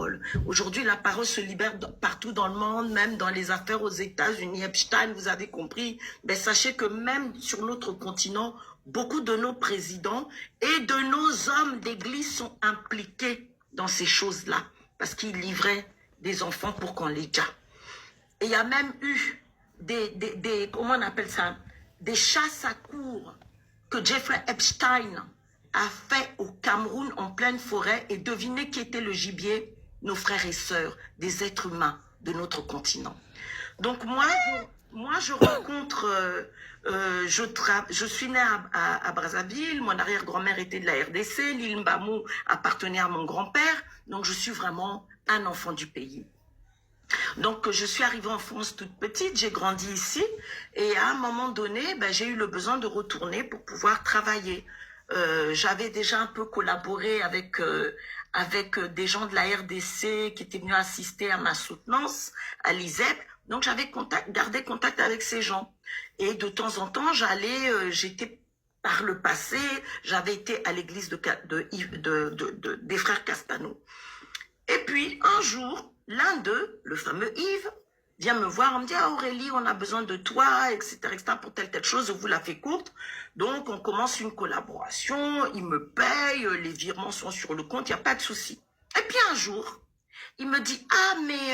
parole. Aujourd'hui, la parole se libère partout dans le monde, même dans les affaires aux États-Unis. Epstein, vous avez compris. Mais sachez que même sur notre continent, beaucoup de nos présidents et de nos hommes d'église sont impliqués dans ces choses-là. Parce qu'ils livraient des enfants pour qu'on les tue. Et il y a même eu comment on appelle ça, des chasses à cour que Jeffrey Epstein a fait au Cameroun en pleine forêt. Et devinez qui était le gibier? Nos frères et sœurs, des êtres humains de notre continent. Donc moi je rencontre, je suis née à Brazzaville, mon arrière-grand-mère était de la RDC, l'île Mbamou appartenait à mon grand-père, donc je suis vraiment un enfant du pays. Donc, je suis arrivée en France toute petite, j'ai grandi ici, et à un moment donné, j'ai eu le besoin de retourner pour pouvoir travailler. J'avais déjà un peu collaboré avec des gens de la RDC qui étaient venus assister à ma soutenance à l'ISEP, donc j'avais gardé contact avec ces gens. Et de temps en temps, j'étais par le passé, j'avais été à l'église des frères Castano. Et puis, un jour, l'un d'eux, le fameux Yves, vient me voir, on me dit, ah Aurélie, on a besoin de toi, etc., pour telle chose, je vous la fais courte. Donc, on commence une collaboration, il me paye, les virements sont sur le compte, il n'y a pas de souci. Et puis, un jour, il me dit, ah, mais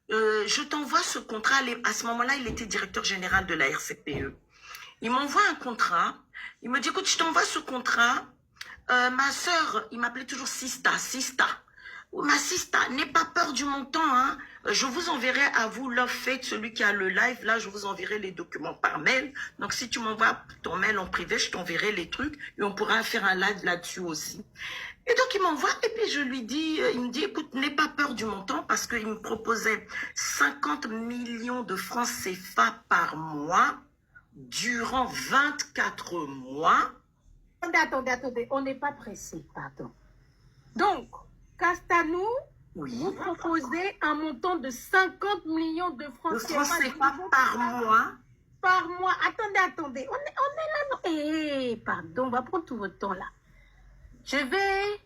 je t'envoie ce contrat. À ce moment-là, il était directeur général de la RCPE. Il m'envoie un contrat, il me dit, écoute, je t'envoie ce contrat, ma sœur, il m'appelait toujours Sista. Ma sista, n'aie pas peur du montant, hein. Je vous enverrai à vous, Love Fate, celui qui a le live, là, je vous enverrai les documents par mail. Donc, si tu m'envoies ton mail en privé, je t'enverrai les trucs et on pourra faire un live là-dessus aussi. Et donc, il m'envoie et puis je lui dis, il me dit, écoute, n'aie pas peur du montant parce qu'il me proposait 50 millions de francs CFA par mois durant 24 mois. Attendez, on n'est pas pressé, pardon. Donc, Castano, oui, vous proposez un montant de 50 millions de francs CFA par mois. Par mois. Attendez. On est là. Pardon, on va prendre tout votre temps là. Je vais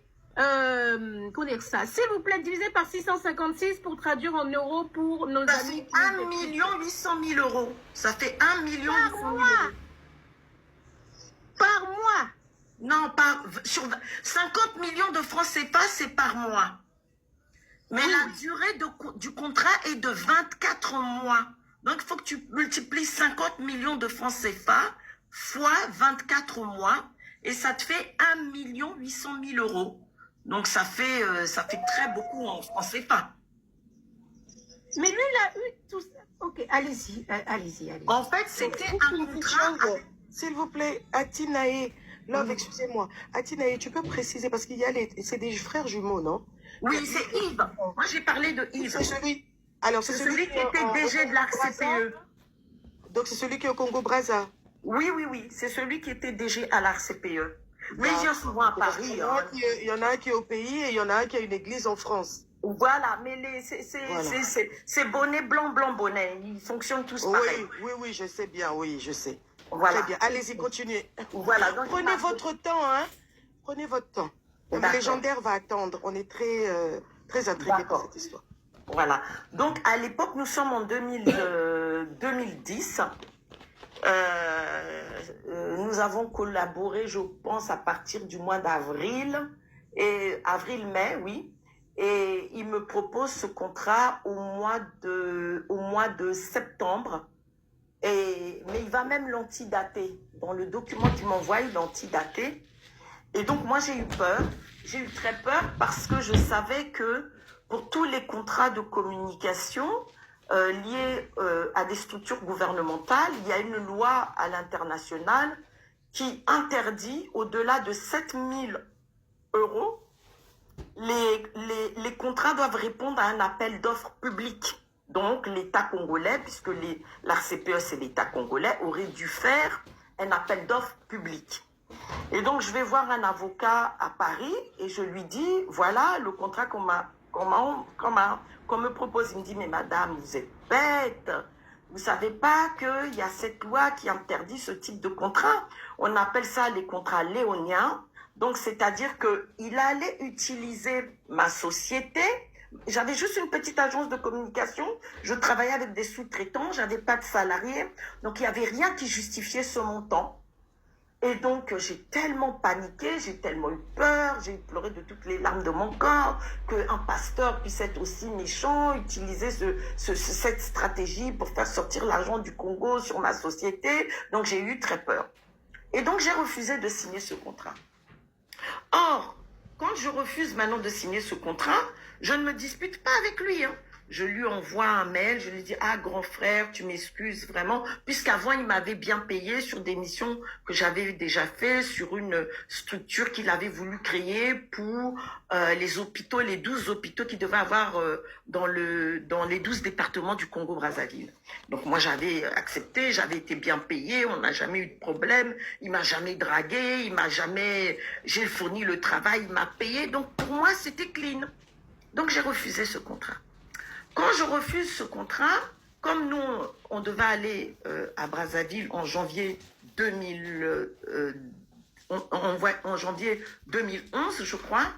connaître ça. S'il vous plaît, divisé par 656 pour traduire en euros pour nos ça amis. Ça fait 1 800 000 euros. Ça fait 1 800 000 euros. Par mois. Non, sur 50 millions de francs CFA, c'est par mois. Mais oui, la durée du contrat est de 24 mois. Donc, il faut que tu multiplies 50 millions de francs CFA fois 24 mois. Et ça te fait 1 800 000 euros. Donc, ça fait très beaucoup en francs CFA. Mais lui, il a eu tout ça. Ok, allez-y. En fait, c'était un contrat... S'il vous plaît, Atinae... Love, excusez-moi. Atinae, tu peux préciser, parce qu'il y a c'est des frères jumeaux, non? Oui, c'est Yves. Moi, j'ai parlé de Yves. C'est celui... Alors, c'est celui qui était DG de l'ARCPE. Donc, c'est celui qui est au Congo-Brazza. Oui. C'est celui qui était DG à l'ARCPE. Mais il vient souvent à Paris. Il y en a un qui est au pays et il y en a un qui a une église en France. Voilà, mais c'est bonnet blanc, bonnet. Ils fonctionnent tous pareil. Oui, je sais bien, oui, je sais. Voilà. Très bien, allez-y, continuez. Voilà, donc prenez votre temps, hein. Prenez votre temps. Le légendaire va attendre. On est très intrigués par cette histoire. Voilà. Donc, à l'époque, nous sommes en 2010. Nous avons collaboré, je pense, à partir du mois d'avril. Avril-mai, oui. Et il me propose ce contrat au mois de septembre. Mais il va même l'antidater. Dans le document qu'il m'envoie, il l'antidater. Et donc, moi, j'ai eu peur. J'ai eu très peur parce que je savais que pour tous les contrats de communication liés à des structures gouvernementales, il y a une loi à l'international qui interdit, au-delà de 7 000 euros, les contrats doivent répondre à un appel d'offres public. Donc, l'État congolais, puisque l'ARCPE, c'est l'État congolais, aurait dû faire un appel d'offres public. Et donc, je vais voir un avocat à Paris et je lui dis, voilà le contrat qu'on me propose. Il me dit, mais madame, vous êtes bête. Vous ne savez pas qu'il y a cette loi qui interdit ce type de contrat. On appelle ça les contrats léoniens. Donc, c'est-à-dire qu'il allait utiliser ma société J'avais juste une petite agence de communication. Je travaillais avec des sous-traitants. J'avais pas de salariés. Donc, il n'y avait rien qui justifiait ce montant. Et donc, j'ai tellement paniqué, j'ai tellement eu peur, j'ai pleuré de toutes les larmes de mon corps, qu'un pasteur puisse être aussi méchant, utiliser cette stratégie pour faire sortir l'argent du Congo sur ma société. Donc, j'ai eu très peur. Et donc, j'ai refusé de signer ce contrat. Or, quand je refuse maintenant de signer ce contrat, je ne me dispute pas avec lui, hein. Je lui envoie un mail, je lui dis « Ah, grand frère, tu m'excuses vraiment », puisqu'avant, il m'avait bien payé sur des missions que j'avais déjà fait, sur une structure qu'il avait voulu créer pour les hôpitaux, les 12 hôpitaux qu'il devait avoir dans les 12 départements du Congo-Brazzaville. Donc moi, j'avais accepté, j'avais été bien payé, on n'a jamais eu de problème, il m'a jamais dragué, j'ai fourni le travail, il m'a payé, donc pour moi, c'était clean. Donc j'ai refusé ce contrat. Quand je refuse ce contrat, comme nous, on devait aller à Brazzaville en janvier 2011, je crois,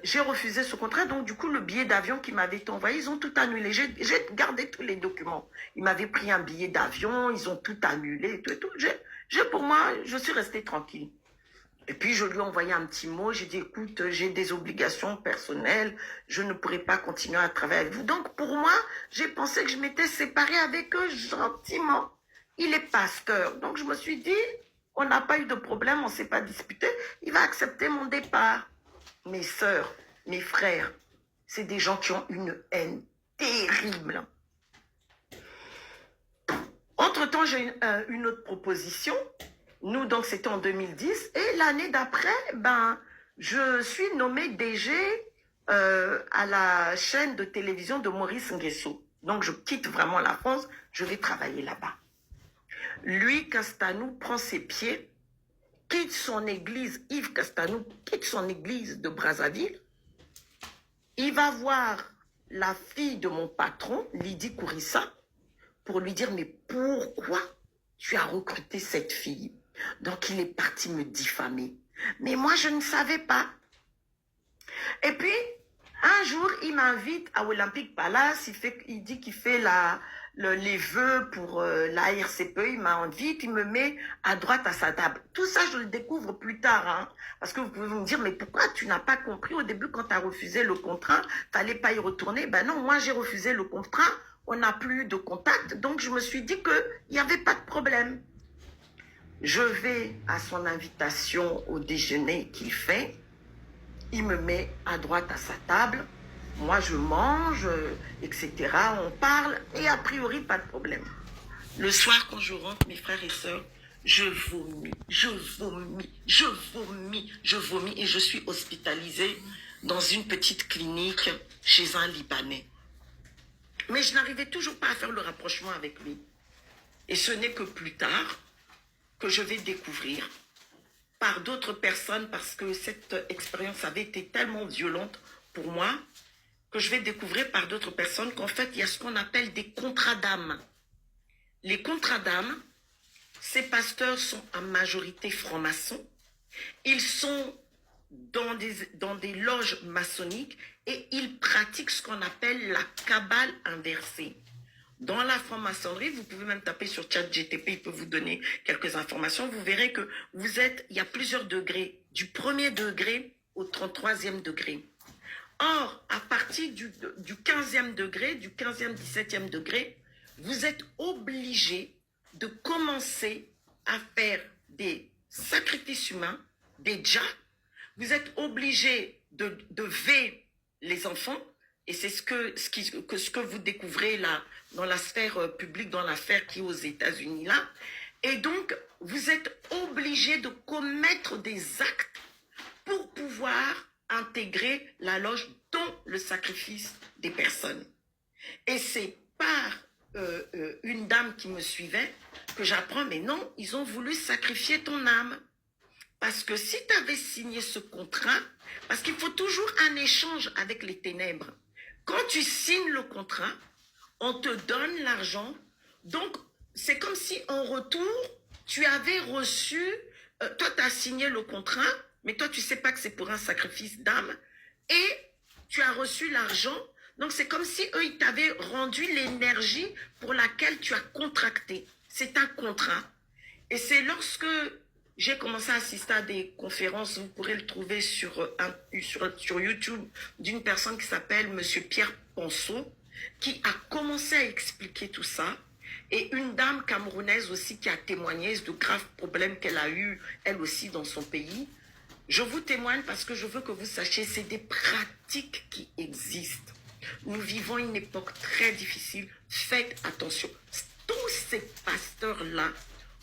j'ai refusé ce contrat. Donc, du coup, le billet d'avion qui m'avait été envoyé, ils ont tout annulé. J'ai gardé tous les documents. Ils m'avaient pris un billet d'avion, ils ont tout annulé, tout et tout. Pour moi, je suis restée tranquille. Et puis, je lui ai envoyé un petit mot. J'ai dit, écoute, j'ai des obligations personnelles. Je ne pourrai pas continuer à travailler avec vous. Donc, pour moi, j'ai pensé que je m'étais séparée avec eux gentiment. Il est pasteur. Donc, je me suis dit, on n'a pas eu de problème, on ne s'est pas disputé. Il va accepter mon départ. Mes sœurs, mes frères, c'est des gens qui ont une haine terrible. Entre-temps, j'ai une autre proposition. Nous, donc, c'était en 2010. Et l'année d'après, je suis nommée DG à la chaîne de télévision de Maurice Nguesso. Donc, je quitte vraiment la France. Je vais travailler là-bas. Lui, Castanou, prend ses pieds, quitte son église. Yves Castanou quitte son église de Brazzaville. Il va voir la fille de mon patron, Lydie Kourissa, pour lui dire, mais pourquoi tu as recruté cette fille? Donc, il est parti me diffamer. Mais moi, je ne savais pas. Et puis, un jour, il m'invite à Olympic Palace. Il dit qu'il fait les vœux pour la RCPE. Il m'invite, il me met à droite à sa table. Tout ça, je le découvre plus tard. Hein, parce que vous pouvez me dire, mais pourquoi tu n'as pas compris au début quand tu as refusé le contrat? Tu n'allais pas y retourner. Ben non, moi, j'ai refusé le contrat. On n'a plus eu de contact. Donc, je me suis dit qu'il n'y avait pas de problème. Je vais à son invitation au déjeuner qu'il fait. Il me met à droite à sa table. Moi, je mange, etc. On parle et a priori, pas de problème. Le soir, quand je rentre, mes frères et sœurs, je vomis, je vomis, je vomis, je vomis. Et je suis hospitalisée dans une petite clinique chez un Libanais. Mais je n'arrivais toujours pas à faire le rapprochement avec lui. Et ce n'est que plus tard que je vais découvrir par d'autres personnes, parce que cette expérience avait été tellement violente pour moi, que je vais découvrir par d'autres personnes qu'en fait, il y a ce qu'on appelle des contrats d'âme. Les contrats d'âme, ces pasteurs sont en majorité francs-maçons. Ils sont dans des loges maçonniques et ils pratiquent ce qu'on appelle la cabale inversée. Dans la franc-maçonnerie, vous pouvez même taper sur ChatGTP, il peut vous donner quelques informations. Vous verrez que il y a plusieurs degrés, du 1er degré au 33e degré. Or, à partir du 15e degré, du 15e, 17e degré, vous êtes obligé de commencer à faire des sacrifices humains, des djas. Vous êtes obligé de veiller les enfants. Et c'est ce que vous découvrez là, dans la sphère publique, dans l'affaire qui est aux États-Unis là. Et donc, vous êtes obligé de commettre des actes pour pouvoir intégrer la loge, dont le sacrifice des personnes. Et c'est par une dame qui me suivait que j'apprends, mais non, ils ont voulu sacrifier ton âme. Parce que si tu avais signé ce contrat, parce qu'il faut toujours un échange avec les ténèbres. Quand tu signes le contrat, on te donne l'argent. Donc, c'est comme si en retour, tu avais reçu, toi tu as signé le contrat, mais toi tu ne sais pas que c'est pour un sacrifice d'âme. Et tu as reçu l'argent. Donc, c'est comme si eux, ils t'avaient rendu l'énergie pour laquelle tu as contracté. C'est un contrat. Et c'est lorsque j'ai commencé à assister à des conférences, vous pourrez le trouver sur YouTube, d'une personne qui s'appelle Monsieur Pierre Ponceau, qui a commencé à expliquer tout ça. Et une dame camerounaise aussi qui a témoigné de graves problèmes qu'elle a eu, elle aussi, dans son pays. Je vous témoigne parce que je veux que vous sachiez, c'est des pratiques qui existent. Nous vivons une époque très difficile. Faites attention. Tous ces pasteurs-là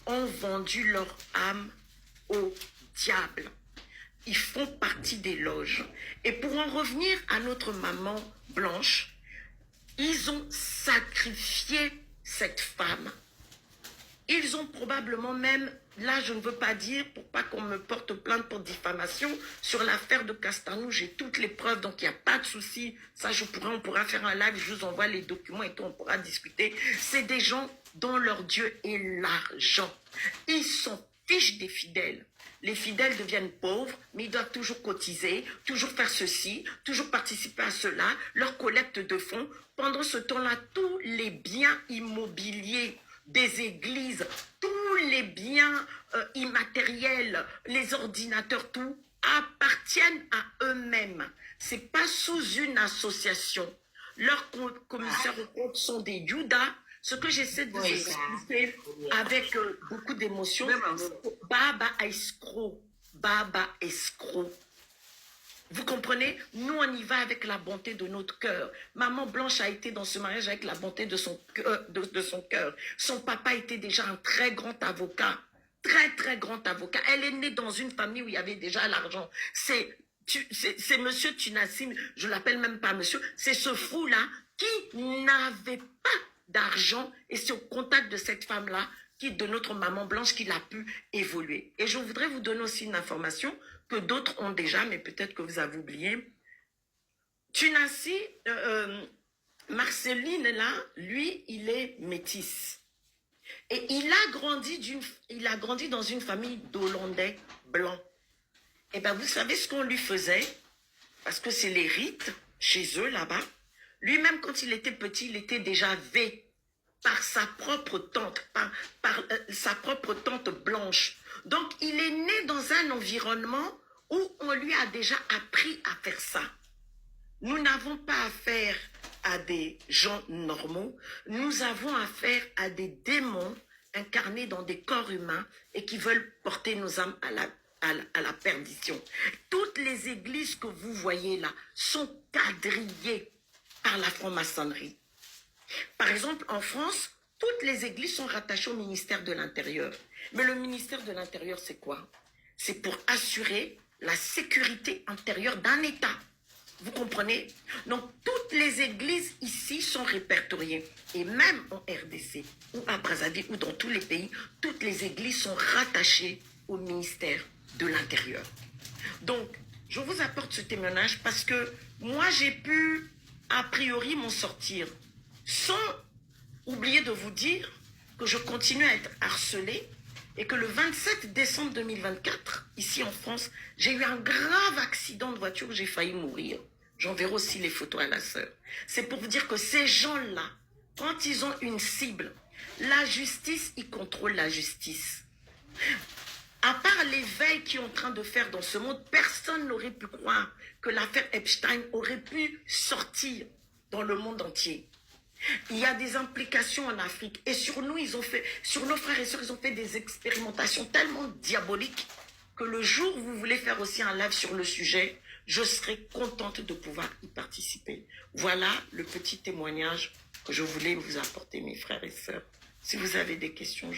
ont vendu leur âme au diable. Ils font partie des loges. Et pour en revenir à notre maman Blanche, ils ont sacrifié cette femme. Ils ont probablement même, là je ne veux pas dire, pour pas qu'on me porte plainte pour diffamation, sur l'affaire de Castanou, j'ai toutes les preuves, donc il n'y a pas de souci. Ça, on pourra faire un live, je vous envoie les documents et tout, on pourra discuter. C'est des gens dont leur Dieu est l'argent. Ils s'en fichent des fidèles. Les fidèles deviennent pauvres, mais ils doivent toujours cotiser, toujours faire ceci, toujours participer à cela, leur collecte de fonds. Pendant ce temps-là, tous les biens immobiliers des églises, tous les biens immatériels, les ordinateurs, tout, appartiennent à eux-mêmes. Ce n'est pas sous une association. Leurs commissaires aux comptes sont des Judas. Ce que j'essaie de vous expliquer avec beaucoup d'émotion, Baba escroc, Baba escroc. Vous comprenez? Nous, on y va avec la bonté de notre cœur. Maman Blanche a été dans ce mariage avec la bonté de son cœur. Son papa était déjà un très grand avocat. Très, très grand avocat. Elle est née dans une famille où il y avait déjà l'argent. C'est monsieur Tunassim, je l'appelle même pas monsieur, c'est ce fou-là qui n'avait pas d'argent et c'est au contact de cette femme-là, de notre maman Blanche, qu'il a pu évoluer. Et je voudrais vous donner aussi une information que d'autres ont déjà, mais peut-être que vous avez oublié. Tunassi, Marceline, là, lui, il est métis. Et il a grandi dans une famille d'Hollandais blancs. Et bien, vous savez ce qu'on lui faisait? Parce que c'est les rites chez eux, là-bas. Lui-même, quand il était petit, il était déjà V par sa propre tante, par sa propre tante Blanche. Donc, il est né dans un environnement où on lui a déjà appris à faire ça. Nous n'avons pas affaire à des gens normaux, nous avons affaire à des démons incarnés dans des corps humains et qui veulent porter nos âmes à la perdition. Toutes les églises que vous voyez là sont quadrillées par la franc-maçonnerie. Par exemple, en France, toutes les églises sont rattachées au ministère de l'Intérieur. Mais le ministère de l'Intérieur, c'est quoi? C'est pour assurer la sécurité intérieure d'un État. Vous comprenez? Donc, toutes les églises ici sont répertoriées. Et même en RDC, ou à Brazzaville, ou dans tous les pays, toutes les églises sont rattachées au ministère de l'Intérieur. Donc, je vous apporte ce témoignage parce que moi, j'ai pu, a priori, m'en sortir. Sans oublier de vous dire que je continue à être harcelée et que le 27 décembre 2024, ici en France, j'ai eu un grave accident de voiture où j'ai failli mourir. J'enverrai aussi les photos à la sœur. C'est pour vous dire que ces gens-là, quand ils ont une cible, la justice, ils contrôlent la justice. À part les veilles qu'ils sont en train de faire dans ce monde, personne n'aurait pu croire que l'affaire Epstein aurait pu sortir dans le monde entier. Il y a des implications en Afrique. Et sur nous, sur nos frères et sœurs, ils ont fait des expérimentations tellement diaboliques que le jour où vous voulez faire aussi un live sur le sujet, je serai contente de pouvoir y participer. Voilà le petit témoignage que je voulais vous apporter, mes frères et sœurs. Si vous avez des questions,